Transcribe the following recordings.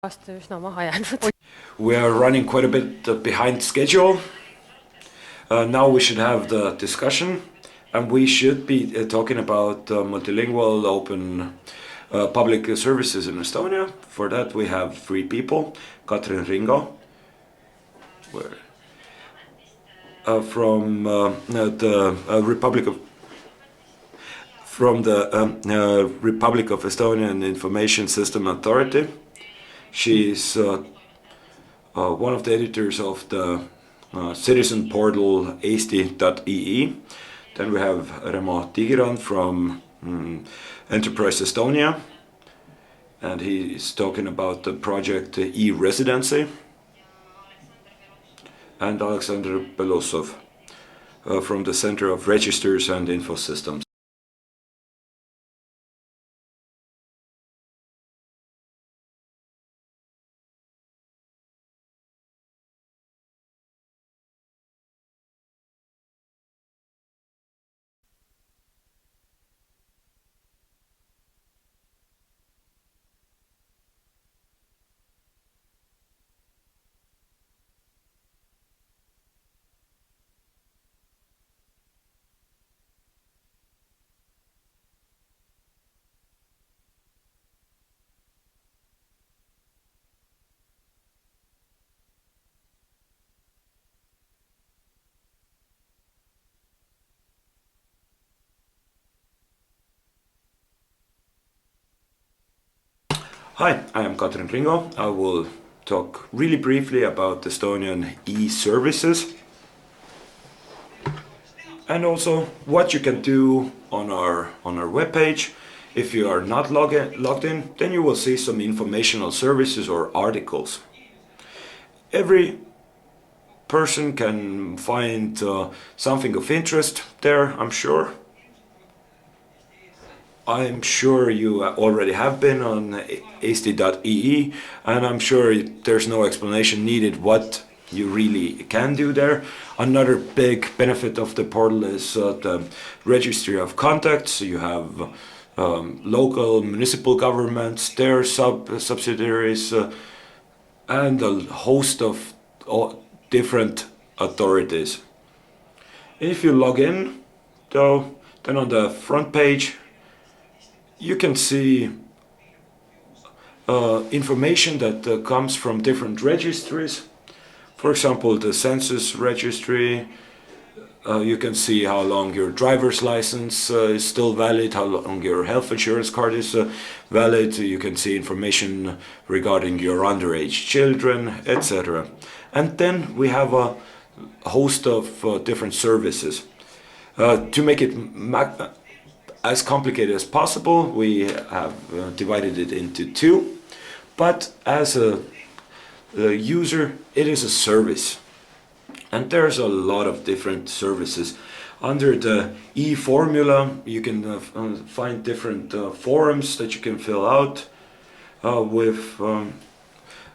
We are running quite a bit behind schedule. Now we should have the discussion, and we should be talking about multilingual open public services in Estonia. For that we have three people. Katrin Ringo, from the Republic of Estonian Information System Authority. She's one of the editors of the citizen portal eesti.ee. Then we have Remo Tiigirand from Enterprise Estonia, and he's talking about the project e-residency. And Aleksandr Beloussov from the Center of Registers and Info Systems. Hi, I am Katrin Ringo. I will talk really briefly about Estonian e-services and also what you can do on our webpage. If you are not logged in, then you will see some informational services or articles. Every person can find something of interest there, I'm sure. I'm sure you already have been on eesti.ee, and I'm sure there's no explanation needed what you really can do there. Another big benefit of the portal is the registry of contacts. You have local municipal governments, their subsidiaries, and a host of different authorities. If you log in, though, then on the front page you can see information that comes from different registries. For example, the census registry. You can see how long your driver's license is still valid, how long your health insurance card is valid. You can see information regarding your underage children, etc. And then we have a host of different services. To make it as complicated as possible, we have divided it into two, but as a user it is a service, and there's a lot of different services. Under the e-formula you can find different forms that you can fill out. With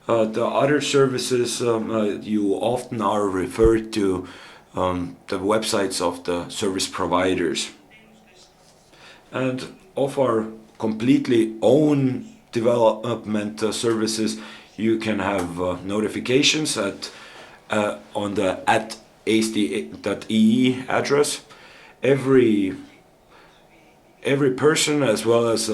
the other services, you often are referred to the websites of the service providers. And of our completely own development services, you can have notifications on the @eesti.ee address. Every person, as well as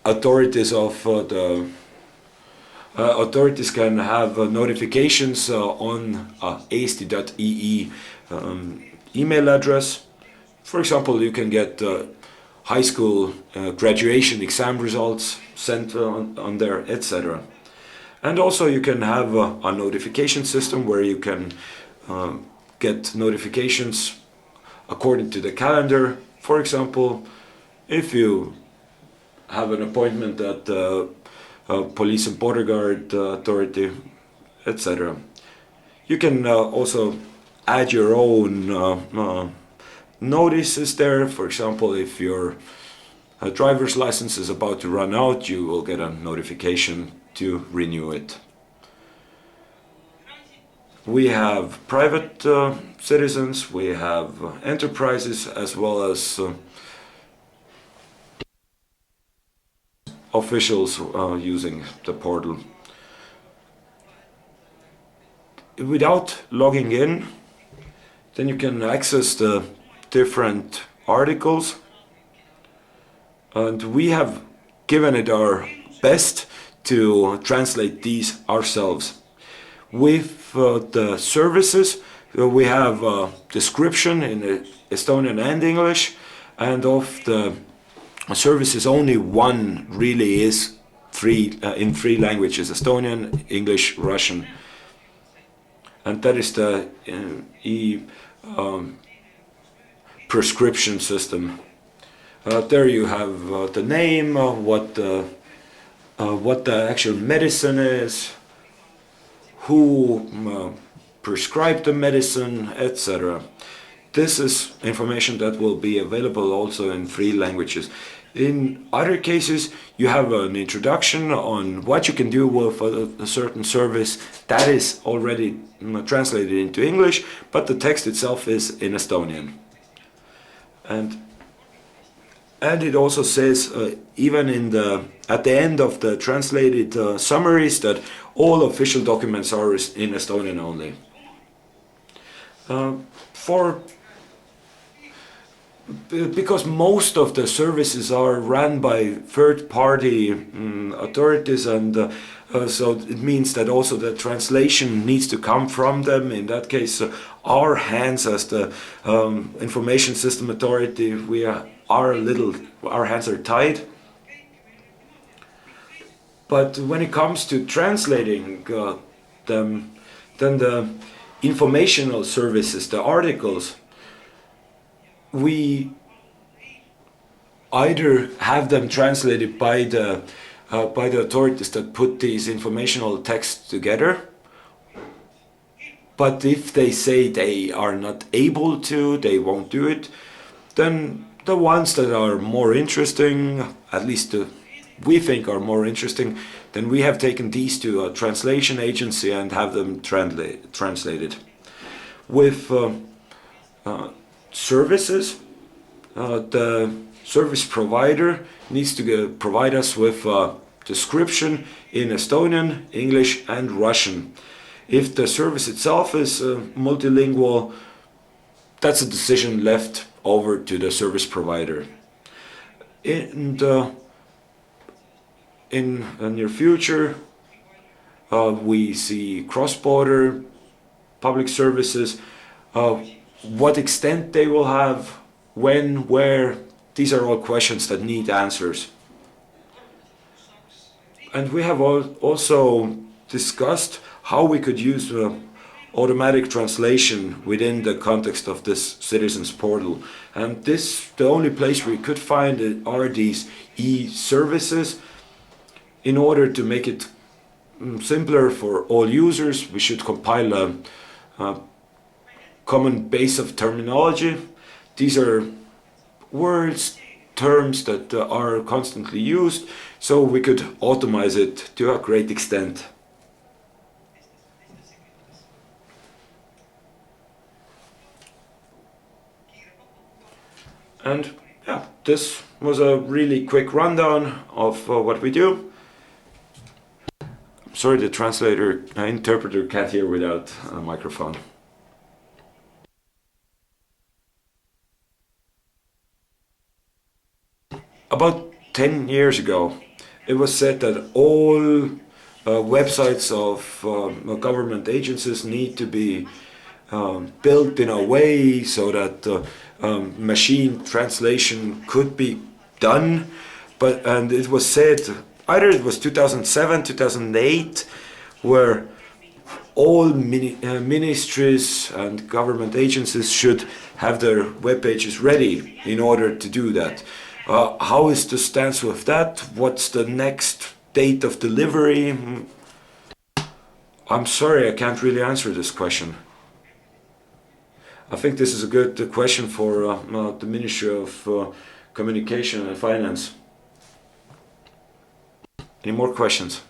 authorities of the authorities, can have notifications on eesti.ee email address. For example, you can get high school graduation exam results sent on there, etc. And also you can have a notification system where you can get notifications according to the calendar. For example, if you have an appointment at the Police and Border Guard Authority, etc. You can also add your own notices there. For example, if your driver's license is about to run out, you will get a notification to renew it. We have private citizens, we have enterprises, as well as officials using the portal. Without logging in, then you can access the different articles, and we have given it our best to translate these ourselves. With the services, we have a description in Estonian and English, and of the services only one really is in three languages: Estonian, English, Russian. And that is the prescription system. There you have the name, what the actual medicine is, who prescribed the medicine, etc. This is information that will be available also in 3 languages. In other cases, you have an introduction on what you can do with a certain service that is already translated into English, but the text itself is in Estonian. And it also says, even at the end of the translated summaries, that all official documents are in Estonian only. Because most of the services are run by third-party authorities, and so it means that also the translation needs to come from them. In that case, our hands as the information system authority, our hands are tied. But when it comes to translating them, then the informational services, the articles, we either have them translated by the authorities that put these informational texts together, but if they say they are not able to, they won't do it, then the ones that are more interesting, at least we think are more interesting, then we have taken these to a translation agency and have them translated. With services, the service provider needs to provide us with a description in Estonian, English and Russian. If the service itself is multilingual, that's a decision left over to the service provider. In the near future, we see cross-border public services. What extent they will have, when, where, these are all questions that need answers. And we have also discussed how we could use automatic translation within the context of this citizens portal. And the only place we could find it are these e-services. In order to make it simpler for all users, we should compile a common base of terminology. These are words, terms that are constantly used, so we could automate it to a great extent. And yeah, this was a really quick rundown of what we do. Sorry, the interpreter can't hear without a microphone. About 10 years ago, it was said that all websites of government agencies need to be built in a way so that machine translation could be done. And it was said, either it was 2007, 2008, where all ministries and government agencies should have their web pages ready in order to do that. How is the stance with that? What's the next date of delivery? I'm sorry, I can't really answer this question. I think this is a good question for the Ministry of Communication and Finance. Any more questions?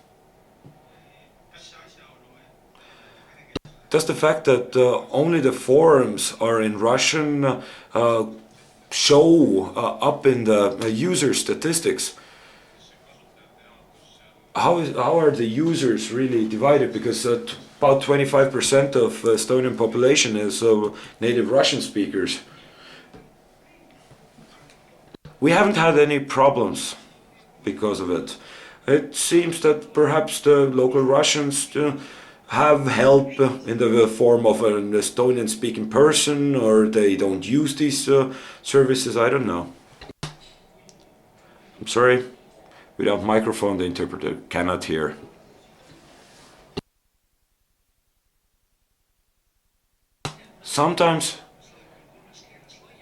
Does the fact that only the forums are in Russian show up in the user statistics? how are the users really divided? Because about 25% of Estonian population is native Russian speakers. We haven't had any problems because of it. It seems that perhaps the local Russians have help in the form of an Estonian speaking person, or they don't use these services, I don't know. I'm sorry, without microphone the interpreter cannot hear. Sometimes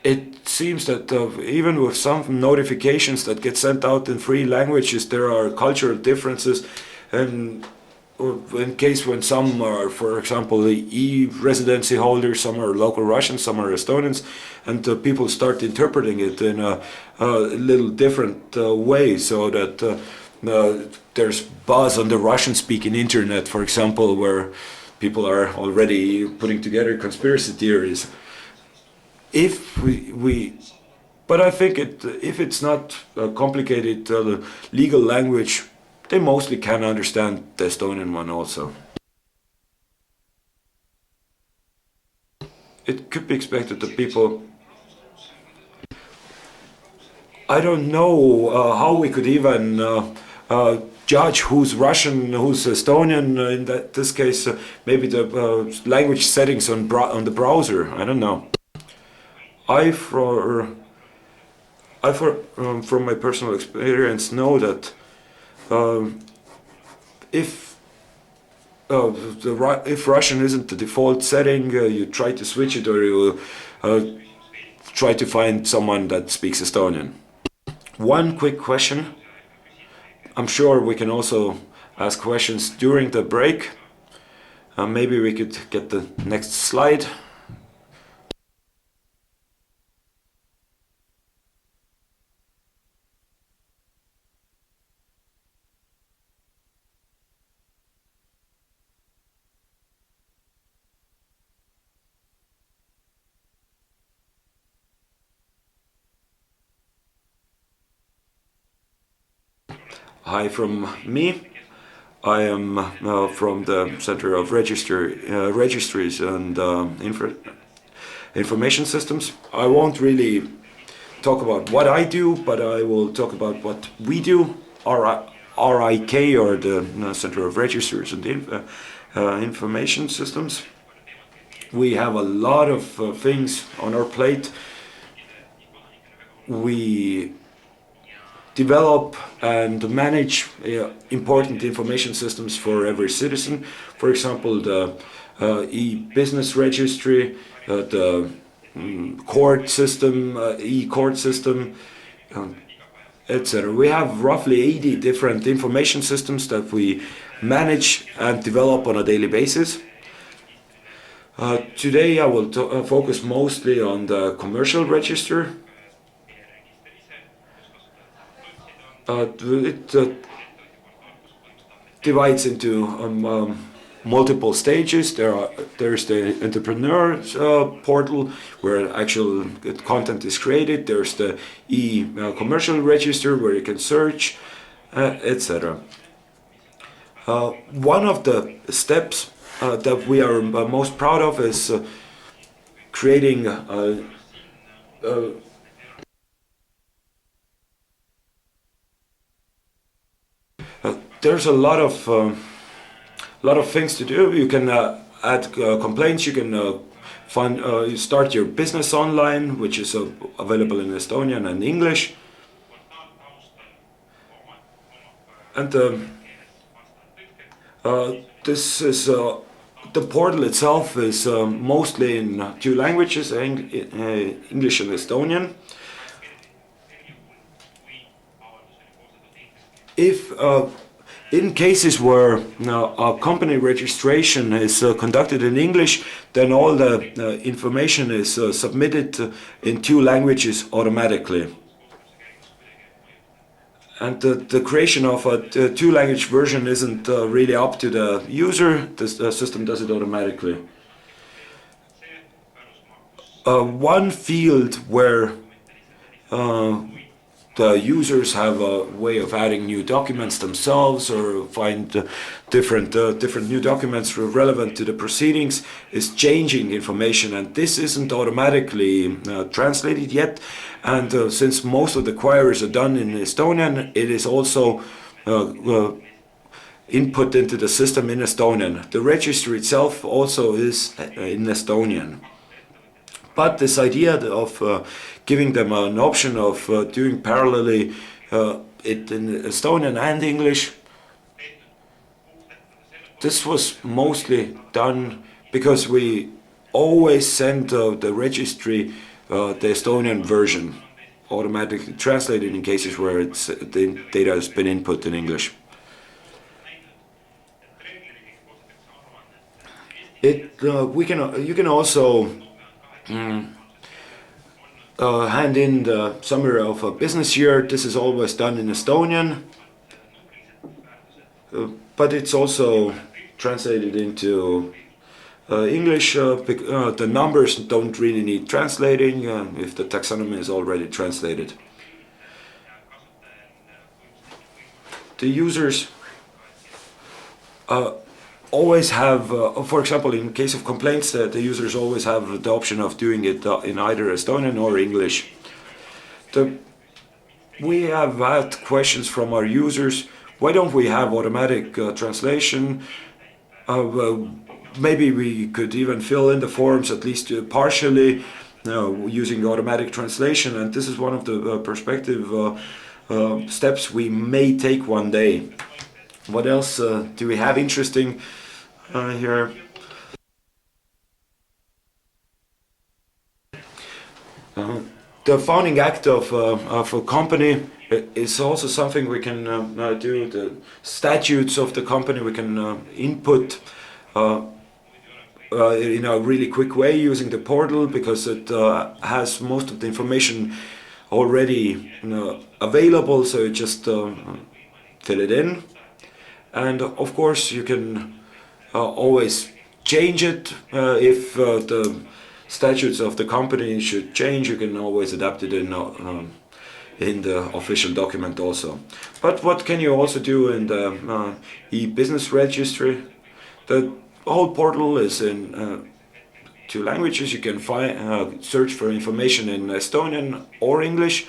it seems that even with some notifications that get sent out in 3 languages, there are cultural differences. And in case when some are, for example, the e-residency holders, some are local Russians, some are Estonians, and people start interpreting it in a little different way, so that there's buzz on the Russian-speaking internet, for example, where people are already putting together conspiracy theories. But I think if it's not a complicated legal language, they mostly can understand the Estonian one also. It could be expected that people... I don't know how we could even judge who's Russian, who's Estonian. In this case, maybe the language settings on the browser. I don't know. From my personal experience, know that if Russian isn't the default setting, you try to switch it, or you try to find someone that speaks Estonian. One quick question. I'm sure we can also ask questions during the break. Maybe we could get the next slide. Hi from me. I am from the Center of Registries and Information Systems. I won't really talk about what I do, but I will talk about what we do, RIK, or the Center of Registries and Information Systems. We have a lot of things on our plate. We develop and manage important information systems for every citizen. For example, the e-business registry, the court system, e-court system, etc. We have roughly 80 different information systems that we manage and develop on a daily basis. Today I will focus mostly on the commercial register. It divides into multiple stages. There's the entrepreneur's portal where actual content is created. There's the e-commercial register where you can search, etc. One of the steps that we are most proud of is creating there's a lot of things to do. You can add complaints. You can start your business online, which is available in Estonian and English. And this is the portal itself is mostly in 2 languages, English and Estonian. If in cases where a company registration is conducted in English, then all the information is submitted in 2 languages automatically. And the creation of a 2-language version isn't really up to the user. The system does it automatically. One field where the users have a way of adding new documents themselves or find different new documents relevant to the proceedings, is changing information, and this isn't automatically translated yet. And since most of the queries are done in Estonian, it is also input into the system in Estonian. The registry itself also is in Estonian. But this idea of giving them an option of doing parallelly it in Estonian and English, this was mostly done because we always send the registry the Estonian version automatically translated in cases where the data has been input in English. You can also hand in the summary of a business year. This is always done in Estonian, but it's also translated into English. The numbers don't really need translating if the taxonomy is already translated. The users always have, for example, in case of complaints, the users always have the option of doing it in either Estonian or English. We have had questions from our users. Why don't we have automatic translation? Maybe we could even fill in the forms at least partially using automatic translation, and this is one of the perspective steps we may take one day. What else do we have interesting here? The founding act of a company is also something we can do. The statutes of the company we can input in a really quick way using the portal, because it has most of the information already available, so you just fill it in. And of course you can always change it if the statutes of the company should change. You can always adapt it in the official document also. But what can you also do in the e-business registry? The whole portal is in 2 languages. You can find search for information in Estonian or English.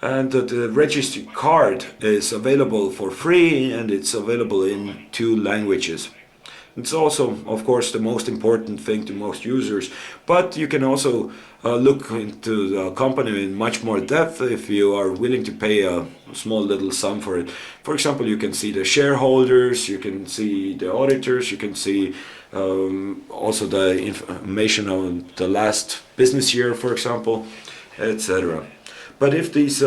And the registry card is available for free, and it's available in 2 languages. It's also, of course, the most important thing to most users. But you can also look into the company in much more depth if you are willing to pay a small little sum for it. For example, you can see the shareholders, you can see the auditors, you can see also the information on the last business year, for example, etc. But if these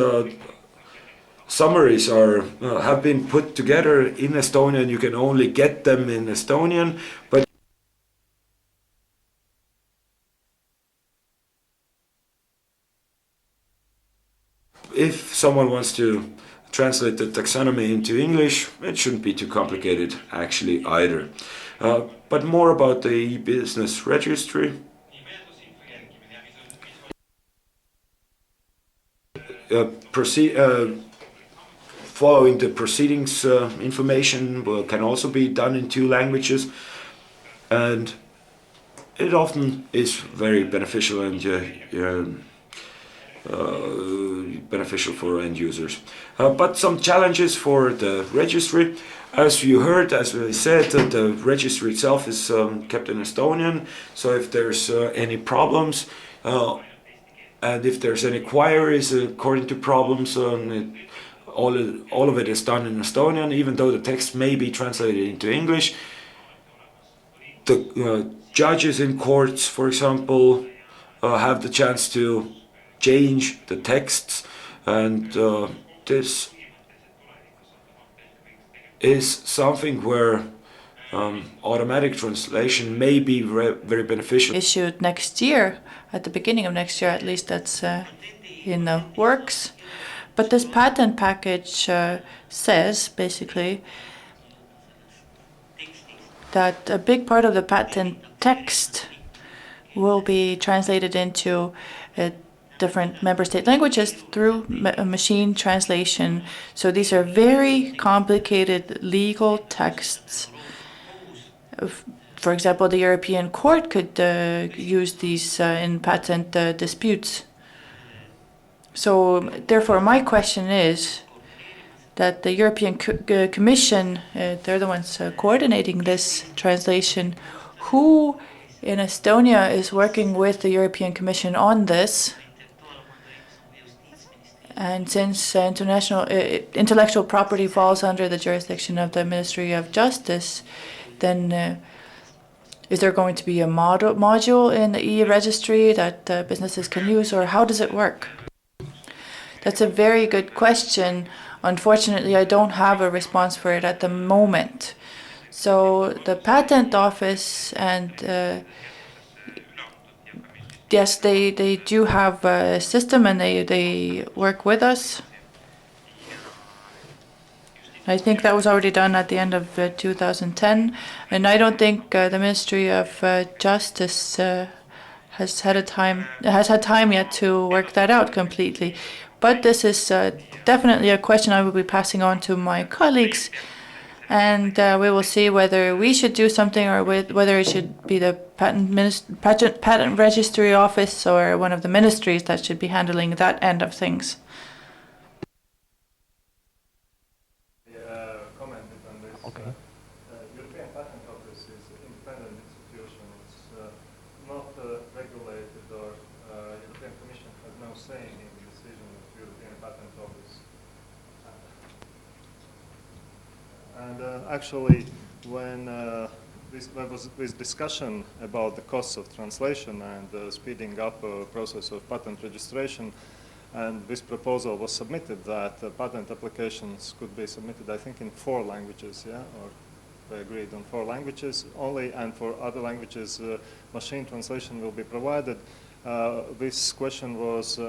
summaries have been put together in Estonian, you can only get them in Estonian. But if someone wants to translate the taxonomy into English, it shouldn't be too complicated actually either. But more about the e-business registry. Following the proceedings information can also be done in 2 languages, and it often is very beneficial and beneficial for end users. But some challenges for the registry. As you heard, as I said, the registry itself is kept in Estonian, so if there's any problems and if there's any queries according to problems, all of it is done in Estonian, even though the text may be translated into English. The judges in courts, for example, have the chance to change the texts, and this is something where automatic translation may be very beneficial. Issued next year, at the beginning of next year, at least that's in the works. But this patent package says basically that a big part of the patent text will be translated into different member state languages through machine translation. So these are very complicated legal texts. For example, the European Court could use these in patent disputes. So therefore, my question is that the European Commission, they're the ones coordinating this translation. Who in Estonia is working with the European Commission on this? And since intellectual property falls under the jurisdiction of the Ministry of Justice, then is there going to be a module in the e-registry that businesses can use, or how does it work? That's a very good question. Unfortunately, I don't have a response for it at the moment. So the Patent Office and yes, they do have a system and they work with us. I think that was already done at the end of 2010, and I don't think the Ministry of Justice has had time yet to work that out completely. But this is definitely a question I will be passing on to my colleagues, and we will see whether we should do something or whether it should be the Patent Registry Office or one of the ministries that should be handling that end of things. Commented on this. Okay. European Patent Office is an independent institution. It's not regulated, or European Commission has no say in the decision of European Patent Office. And actually, when there was this discussion about the costs of translation and speeding up a process of patent registration, and this proposal was submitted that patent applications could be submitted, I think, in 4 languages, yeah? Or they agreed on 4 languages only, and for other languages, machine translation will be provided. This question was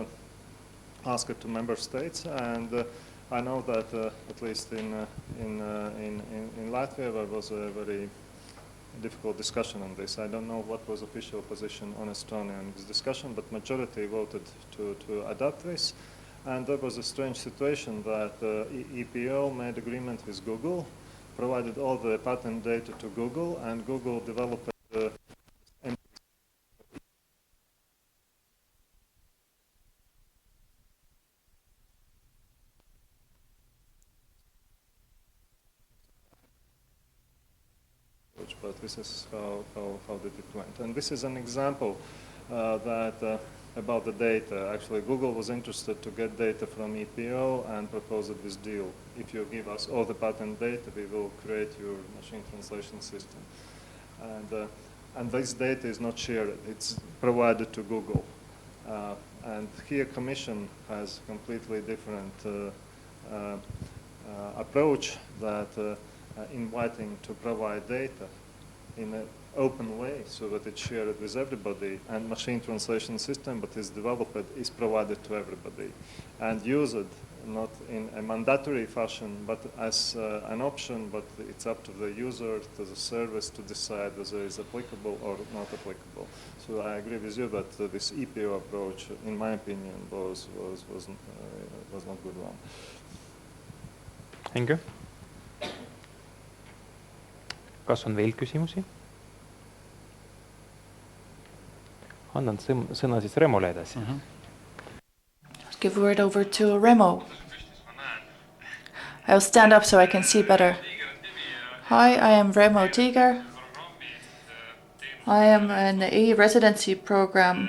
asked to member states, and I know that at least in Latvia there was a very difficult discussion on this. I don't know what was official position on Estonia in this discussion, but majority voted to adopt this. And there was a strange situation that EPO made agreement with Google, provided all the patent data to Google, and Google developed but this is how did it went. And this is an example about the data. Actually, Google was interested to get data from EPO and proposed this deal. If you give us all the patent data, we will create your machine translation system. And this data is not shared. It's provided to Google. And here Commission has completely different approach that inviting to provide data in an open way so that it's shared with everybody, and machine translation system but is developed is provided to everybody and used not in a mandatory fashion but as an option, but it's up to the user, to the service to decide whether it's applicable or not applicable. So I agree with you that this EPO approach, in my opinion, was not good one. Thank you. Kas on veel küsimusi? Annan sõna siis Remole edasi. I'll give word over to Remo. I'll stand up so I can see better. Hi, I am Remo Tiigirand. I am in the e-residency program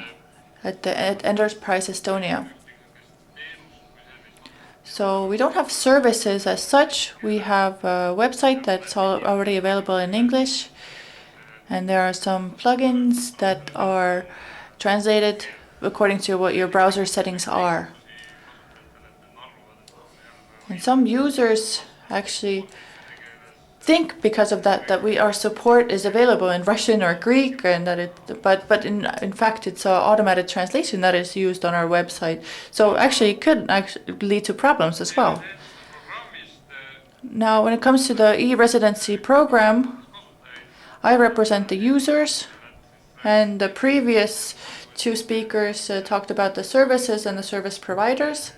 at Enterprise Estonia. So we don't have services as such. We have a website that's already available in English, and there are some plugins that are translated according to what your browser settings are. And some users actually think because of that our support is available in Russian or Greek, and that but in fact it's an automated translation that is used on our website. So actually it could lead to problems as well. Now, when it comes to the e-residency program, I represent the users, And the previous two speakers talked about the services and the service providers.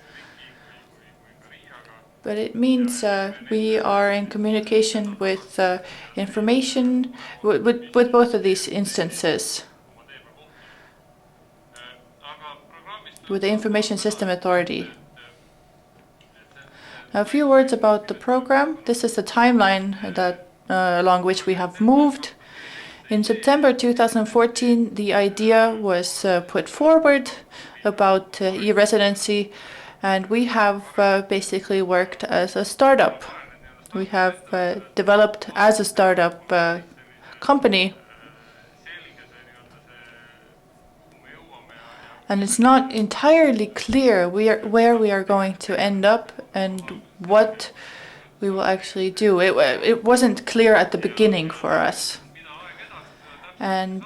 But it means we are in communication with information, with both of these instances, with the Information System Authority. Now, a few words about the program. This is the timeline that along which we have moved. In September 2014, the idea was put forward about e-residency, and we have basically worked as a startup. We have developed as a startup company. And it's not entirely clear where we are going to end up and what we will actually do. It wasn't clear at the beginning for us. And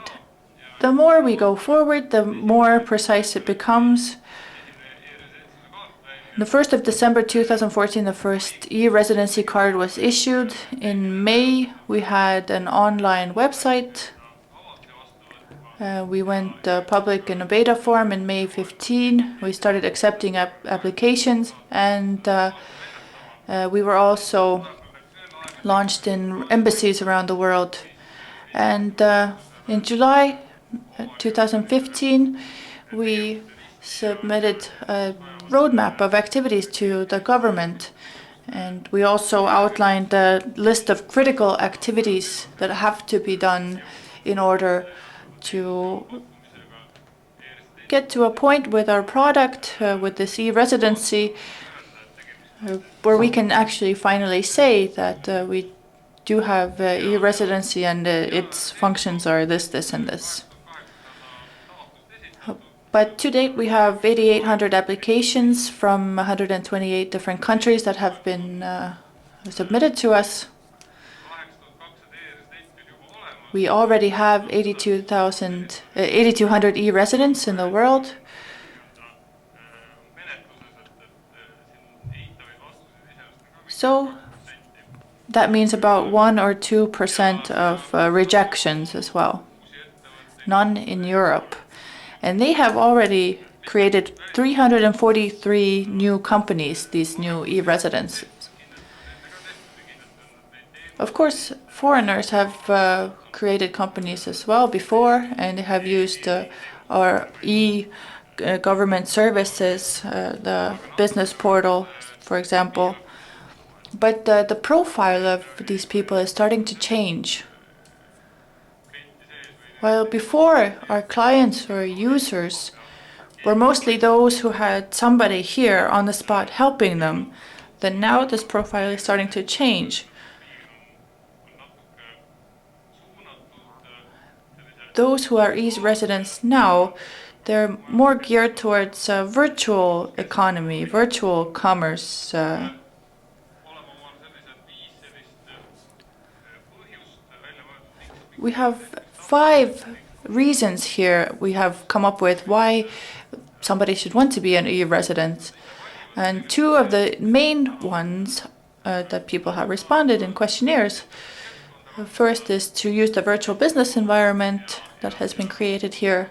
the more we go forward, the more precise it becomes. The 1st of December 2014, the first e-residency card was issued. In May, we had an online website. We went public in a beta form in May 15. We started accepting applications, and we were also launched in embassies around the world. And in July 2015, we submitted a roadmap of activities to the government. And we also outlined a list of critical activities that have to be done in order to get to a point with our product, with this e-residency, where we can actually finally say that we do have e-residency and its functions are this, this, and this. But to date, we have 8,800 applications from 128 different countries that have been submitted to us. We already have 8,200 e-residents in the world. So that means about 1 or 2% of rejections as well. None in Europe. And they have already created 343 new companies, these new e-residents. Of course, foreigners have created companies as well before, and they have used our e-government services, the business portal, for example. But the profile of these people is starting to change. While before, our clients or users were mostly those who had somebody here on the spot helping them, then now this profile is starting to change. Those who are e-residents now, they're more geared towards virtual economy, virtual commerce. We have 5 reasons here we have come up with why somebody should want to be an e-resident. And 2 of the main ones that people have responded in questionnaires. The first is to use the virtual business environment that has been created here.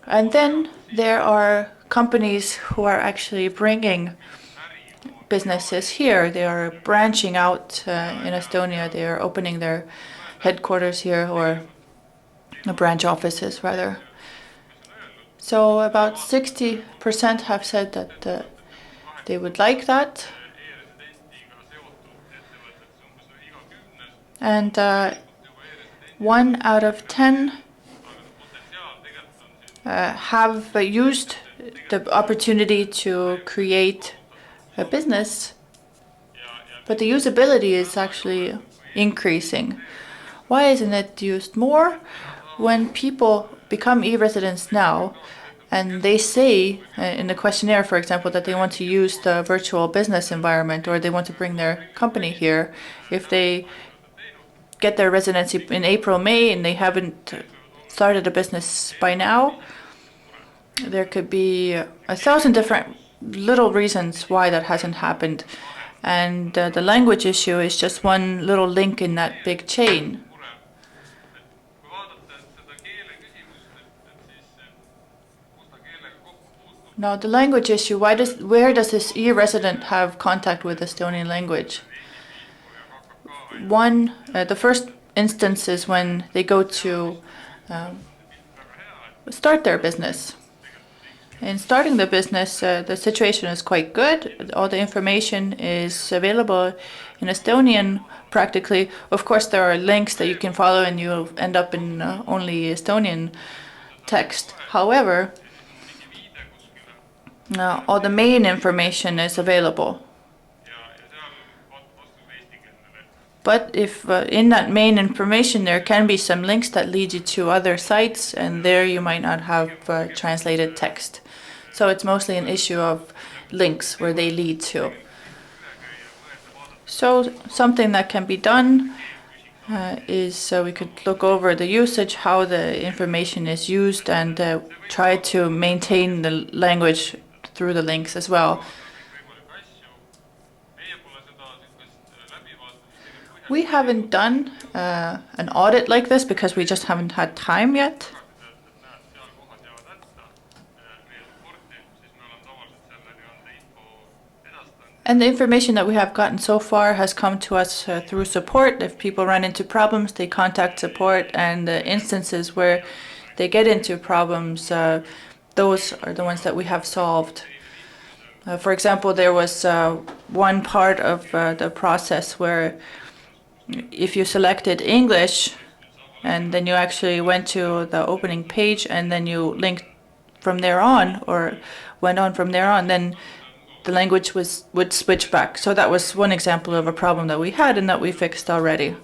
And then there are companies who are actually bringing businesses here. They are branching out in Estonia. They are opening their headquarters here, or branch offices rather. So about 60% have said that they would like that. And 1 out of 10 have used the opportunity to create a business, but the usability is actually increasing. Why isn't it used more? When people become e-residents now, and they say in the questionnaire, for example, that they want to use the virtual business environment, or they want to bring their company here, if they get their residency in April, May, and they haven't started a business by now, there could be 1,000 different little reasons why that hasn't happened. And the language issue is just one little link in that big chain. Now, the language issue, where does this e-resident have contact with Estonian language? The first instance is when they go to start their business. In starting the business, the situation is quite good. All the information is available in Estonian practically. Of course, there are links that you can follow and you'll end up in only Estonian text. However, all the main information is available. But if in that main information there can be some links that lead you to other sites, and there you might not have translated text. So it's mostly an issue of links where they lead to. So something that can be done is we could look over the usage, how the information is used, and try to maintain the language through the links as well. We haven't done an audit like this because we just haven't had time yet. And the information that we have gotten so far has come to us through support. If people run into problems, they contact support, and the instances where they get into problems, those are the ones that we have solved. For example, there was one part of the process where if you selected English and then you actually went to the opening page and then you linked from there on or went on from there on, then the language would switch back. So that was one example of a problem that we had and that we fixed already.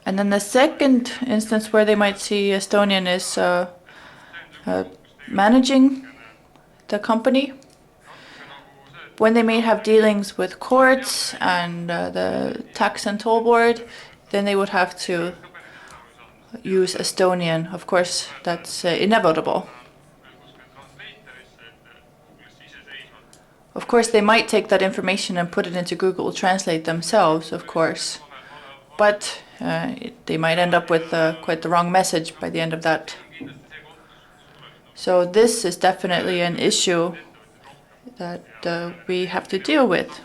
And then the second instance where they might see Estonian is managing the company. When they may have dealings with courts and the tax and toll board, then they would have to use Estonian. Of course, that's inevitable. Of course, they might take that information and put it into Google Translate themselves, of course. But they might end up with quite the wrong message by the end of that. So this is definitely an issue that we have to deal with,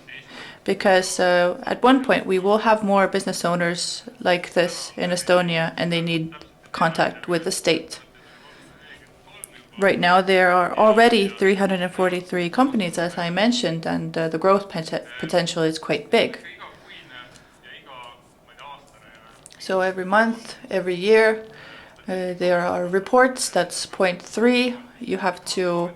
because at one point we will have more business owners like this in Estonia, and they need contact with the state. Right now there are already 343 companies, as I mentioned, and the growth potential is quite big. So every month, every year, there are reports. That's point 3. You have to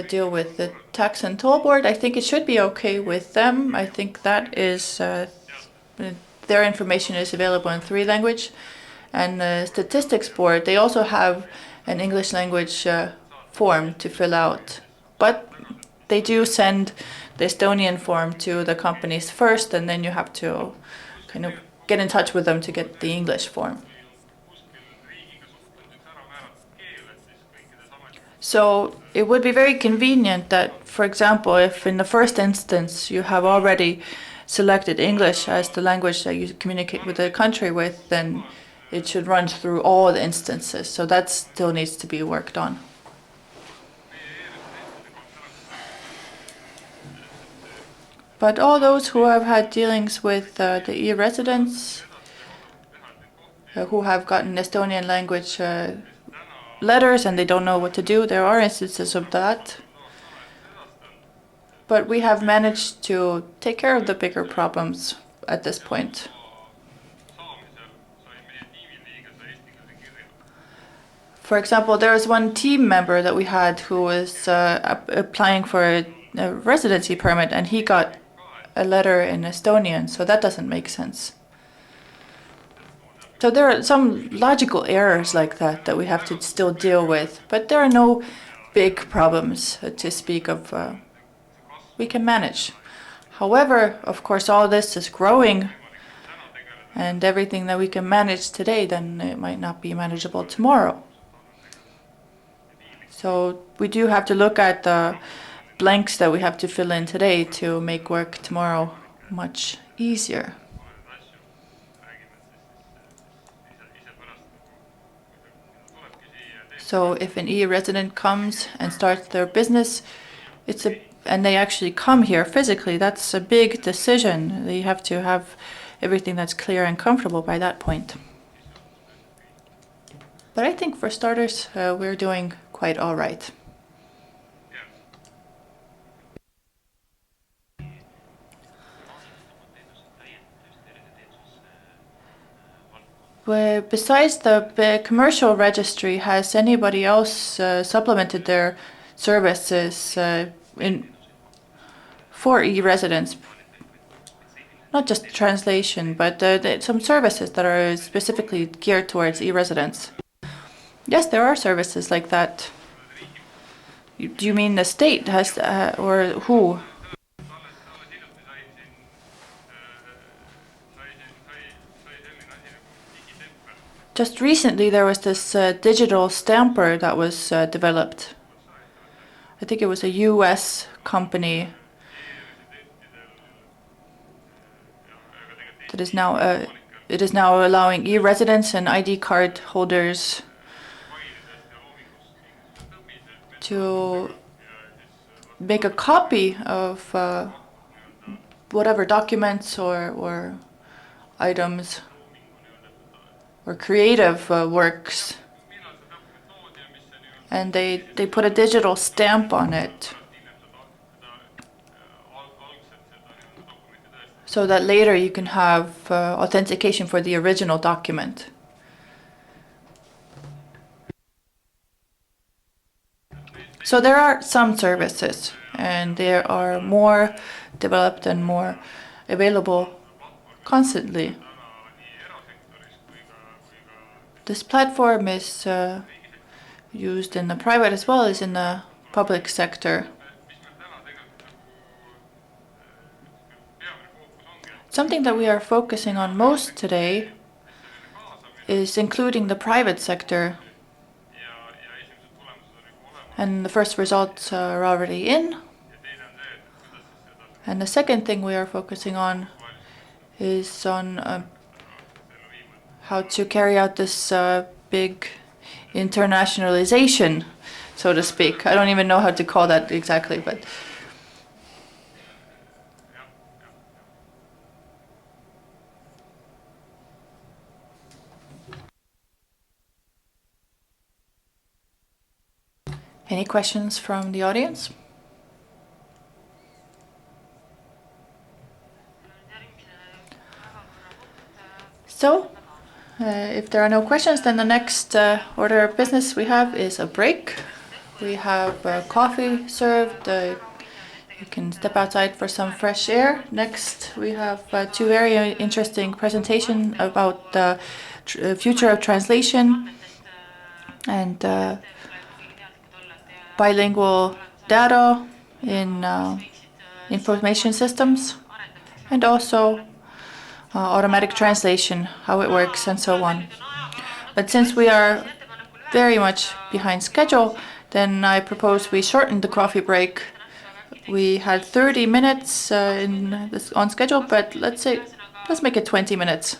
deal with the tax and toll board. I think it should be okay with them. I think that is their information is available in 3 languages. And the statistics board, they also have an English language form to fill out. But they do send the Estonian form to the companies first, and then you have to kind of get in touch with them to get the English form. So it would be very convenient that, for example, if in the first instance you have already selected English as the language that you communicate with the country with, then it should run through all the instances. So that still needs to be worked on. But all those who have had dealings with the e-residents, who have gotten Estonian language letters and they don't know what to do, there are instances of that. But we have managed to take care of the bigger problems at this point. For example, there was one team member that we had who was applying for a residency permit, and he got a letter in Estonian, so that doesn't make sense. So there are some logical errors like that that we have to still deal with, but there are no big problems to speak of. We can manage. However, of course, all this is growing, and everything that we can manage today, then it might not be manageable tomorrow. So we do have to look at the blanks that we have to fill in today to make work tomorrow much easier. So if an e-resident comes and starts their business, and they actually come here physically, that's a big decision. They have to have everything that's clear and comfortable by that point. But I think for starters, we're doing quite all right. Besides the commercial registry, has anybody else supplemented their services for e-residents? Not just translation, but some services that are specifically geared towards e-residents. Yes, there are services like that. Do you mean the state has, or who? Just recently, there was this digital stamper that was developed. I think it was a US company that is now it is now allowing e-residents and ID card holders to make a copy of whatever documents or items or creative works, and they put a digital stamp on it so that later you can have authentication for the original document. So there are some services, and there are more developed and more available constantly. This platform is used in the private as well as in the public sector. Something that we are focusing on most today is including the private sector. And the first results are already in. And the second thing we are focusing on is on how to carry out this big internationalization, so to speak. I don't even know how to call that exactly, but any questions from the audience? So, if there are no questions, then the next order of business we have is a break. We have coffee served. You can step outside for some fresh air. Next, we have two very interesting presentations about the future of translation and bilingual data in information systems, and also automatic translation, how it works, and so on. But since we are very much behind schedule, then I propose we shorten the coffee break. We had 30 minutes on schedule, but let's make it 20 minutes.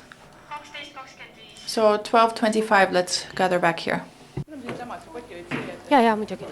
So 12:25, let's gather back here. ja muidugi.